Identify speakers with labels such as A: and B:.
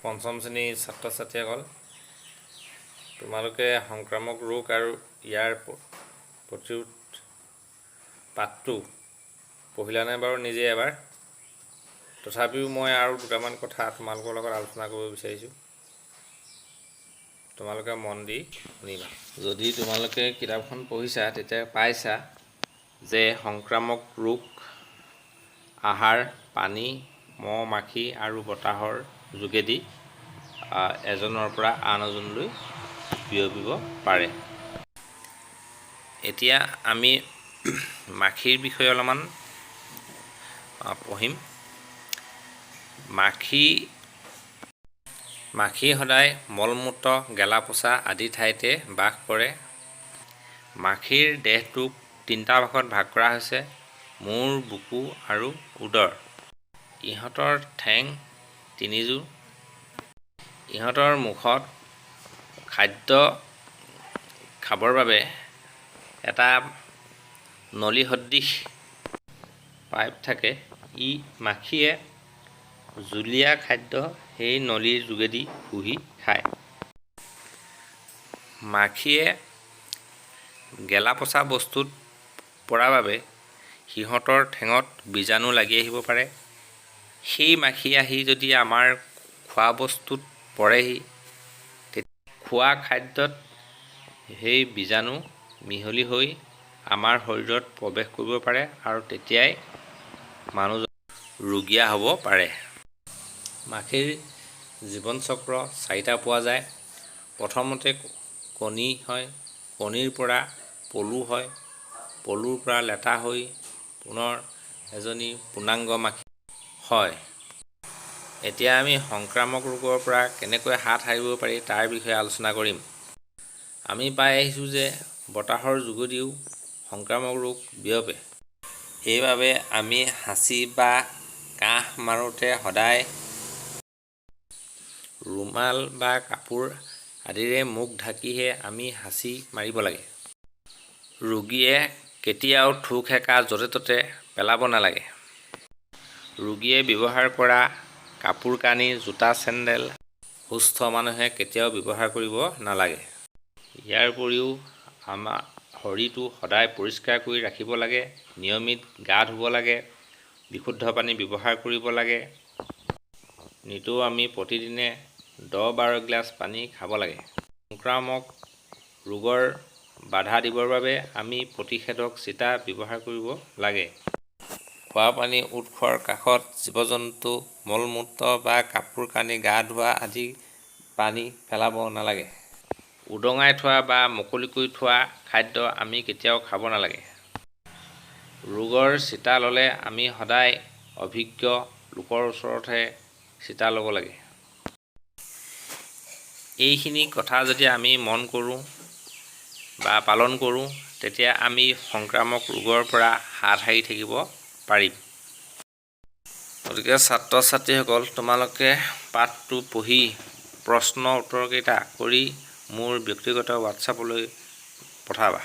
A: পঞ্চম শ্ৰেণীৰ ছাত্ৰ ছাত্ৰীসকল, তোমালোকে সংক্ৰামক ৰোগ আৰু ইয়াৰ প্ৰতিৰোধ পাঠটো পঢ়িলানে বাৰু নিজে এবাৰ? তথাপিও মই আৰু দুটামান কথা তোমালোকৰ লগত আলোচনা কৰিব বিচাৰিছোঁ, তোমালোকে মন দি শুনিবা। যদি তোমালোকে কিতাপখন পঢ়িছা তেতিয়া পাইছা যে সংক্ৰামক ৰোগ আহাৰ, পানী, মহ, মাখি আৰু বতাহৰ যোগেদি এজনৰ পৰা আন এজনলৈ বিয়পিব পাৰে। এতিয়া আমি মাখিৰ বিষয়ে অলপমান পঢ়িম। মাখি সদায় মলমূত্ৰ, গেলা-পচা আদি ঠাইতে বাস কৰে। মাখিৰ দেহটোক 3টা ভাগত ভাগ কৰা হৈছে: মূৰ, বুকু আৰু উদৰ। ইহঁতৰ ঠেং 3যোৰ। ইহঁতৰ মুখত খাদ্য খাবৰ বাবে এটা নলীসদৃশ পাইপ থাকে। মাখিয়ে জুলীয়া খাদ্য সেই নলীৰ যোগেদি শুহি খায়। মাখিয়ে গেলা-পচা বস্তুত পৰাৰ বাবে সিহঁতৰ ঠেঙত বীজাণু লাগি আহিব পাৰে। সেই মাখি আহি যদি আমাৰ খোৱা বস্তুত পৰেহি, খোৱা খাদ্যত সেই বীজাণু মিহলি হৈ আমাৰ শৰীৰত প্ৰৱেশ কৰিব পাৰে আৰু তেতিয়াই মানুহজন ৰোগীয়া হ'ব পাৰে। মাখিৰ জীৱন চক্ৰ 4টা পোৱা যায়। প্ৰথমতে কণী হয়, কণীৰ পৰা পলু হয়, পলুৰ পৰা লেটা হৈ পুনৰ এজনী পূৰ্ণাংগ মাখি হয়। এতিয়া আমি সংক্ৰামক ৰোগৰ পৰা কেনেকৈ হাত সাৰিব পাৰি তাৰ বিষয়ে আলোচনা কৰিম। আমি পাই আহিছোঁ যে বতাহৰ যোগেদিও সংক্ৰামক ৰোগ বিয়পে। সেইবাবে আমি হাঁচি বা কাহ মাৰোঁতে সদায় ৰুমাল বা কাপোৰ আদিৰে মুখ ঢাকিহে আমি হাঁচি মাৰিব লাগে। ৰোগীয়ে কেতিয়াও থু খেকাৰ য'তে ত'তে পেলাব নালাগে। ৰোগীয়ে ব্যৱহাৰ কৰা কাপোৰ কানি, জোতা চেণ্ডেল সুস্থ মানুহে কেতিয়াও ব্যৱহাৰ কৰিব নালাগে। ইয়াৰ উপৰিও আমাৰ শৰীৰটো সদায় পৰিষ্কাৰ কৰি ৰাখিব লাগে। নিয়মিত গা ধুব লাগে, বিশুদ্ধ পানী ব্যৱহাৰ কৰিব লাগে। নিতৌ আমি প্ৰতিদিনে 10-12 গিলাচ পানী খাব লাগে। সংক্ৰামক ৰোগৰ বাধা দিবৰ বাবে আমি প্ৰতিষেধক ছিটা ব্যৱহাৰ কৰিব লাগে। খোৱা পানী উৎসৰ কাষত জীৱ-জন্তু মলমূত্ৰ বা কাপোৰ কানি, গা ধোৱা আদি পানী পেলাব নালাগে। উদঙাই থোৱা বা মুকলিকৈ থোৱা খাদ্য আমি কেতিয়াও খাব নালাগে। ৰোগৰ ছিটা ল'লে আমি সদায় অভিজ্ঞ লোকৰ ওচৰতহে ছিটা ল'ব লাগে। এইখিনি কথা যদি আমি মন কৰোঁ বা পালন কৰোঁ, তেতিয়া আমি সংক্ৰামক ৰোগৰ পৰা হাত সাৰি থাকিব পাৰিম। গতিকে ছাত্ৰ ছাত্ৰীসকল, তোমালোকে পাঠটো পঢ়ি প্ৰশ্ন উত্তৰকেইটা কৰি মোৰ ব্যক্তিগত হোৱাটছআপলৈ পঠাবা।